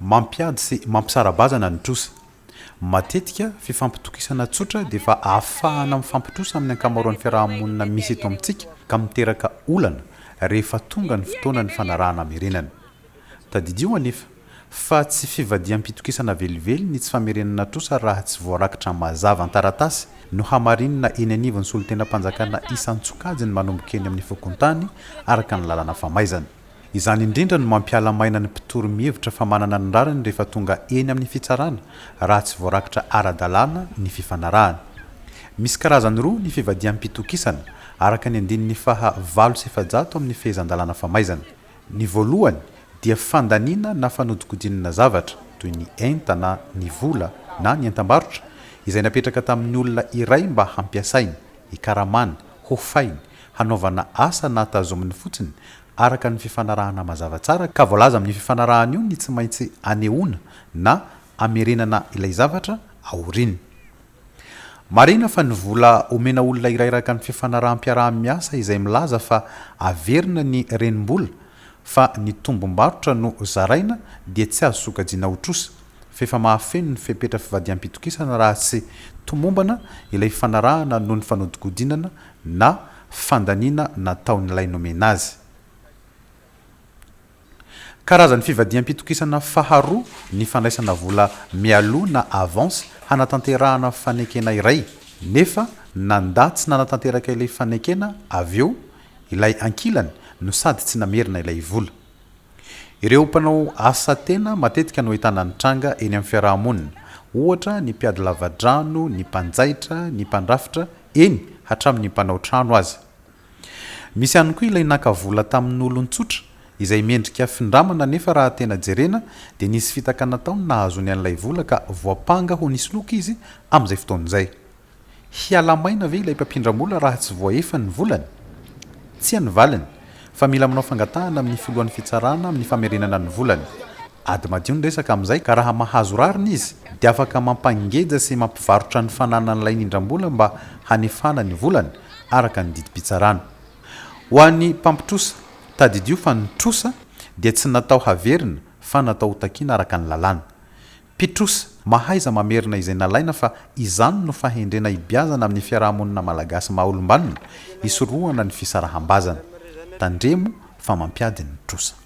Mampiady sy Mampisara-bazana ny Trosa. Matetika fifampitokisana tsotra dia efa ahafahana mifampitrosa amin'ny ankamaroan'ny fiaraha-monina misy eto amintsika ka miteraka olana rehefa tonga ny fotoana nifanarahana amerenana. Tadidio anefa fa tsy fivadiham-pitokisana velively ny tsy famerenana trosa raha tsy voarakitra mazava an-taratasy no hamarinina eny anivon'ny solotenam-panjakana isan-tsokajiny manomboka eny amin'ny fokontany araka ny lalana famaizana. Izany indrindra no mampiala maina ny mpitoro mihevitra fa manana ny rariny rehefa tonga eny amin'ny fitsarana raha tsy voarakitra ara-dalana ny fifanarahana. Misy karazany roa ny fivadiham-pitokisana araka ny andinin'ny faha 800 amin'ny fehezan-dalàna famaizana. Ny voalohany dia fandaniana na fanodikodinana zavatra toy ny entana, ny vola na ny entam-barotra izay napetraka tamin'ny olona iray mba hampiasainy, hikaramany, hofainy, hanaovana asa na tazominy fotsiny araka ny fifanarahana mazava tsara ka voalaza amin'ny fifanarahana io ny tsy maintsy anehoana na amerenana ilay zavatra aoriny. Marina fa ny vola omena olona iray araka ny fifanaraham-piaraha-miasa izay milaza fa averina ny renim-bola fa ny tombom-barotra no zaraina dia tsy azo sokajina ho trosa fa efa mahafeno ny fepetra fivadiham-pitokisana raha tsy tomombana ilay fifanarahana noho ny fanodikodinana na fandaniana nataon'ilay nomena azy. Karazany fivadiham-pitokisana faharoa ny fandraisana vola mialoha na avance hanatanterahana fanekena iray nefa nandatsy nanatanteraka ilay fanekena avy eo ilay ankilany no sady tsy namerina ilay vola. Ireo mpanao asa tena matetika no ahitana ny tranga eny amin'ny fiaraha-monina, ohatra ny mpiady lavadrano, ny mpanjaitra, ny mpandrafitra, eny hatramin'ny mpanao trano azy. Misy ihany koa ilay naka vola tamin'ny olon-tsotra izay miendrika findramana nefa raha tena jerena dia nisy fitaka nataony nahazony an'ilay vola ka voapanga ho nisy loka izy amin'izay fotoan'izay. Hialamaina ve ilay mpampindram-bola raha tsy voaefa ny volany? Tsy hanivaliny fa mila manao fangatahana amin'ny filohan'ny fitsarana amin'ny famerenana ny volany. Ady madio ny resaka amin'izay ka raha mahazo rariny izy dia afaka mampangeja sy mampivarotra ny fananan'ilay indram-bola mba hanefana ny volany araka ny didi-pitsarana. Ho an'ny mpampitrosa Tadidio fa ny trosa dia tsy natao haverina fa natao hotakiana araka ny lalàna. Mpitrosa mahaiza mamerina izay nalaina fa izany no fahendrena ibiazana amin'ny fiaraha-monina malagasy maha olombanona isorohana ny fisaraham-bazana. Tandremo fa mampiady ny trosa.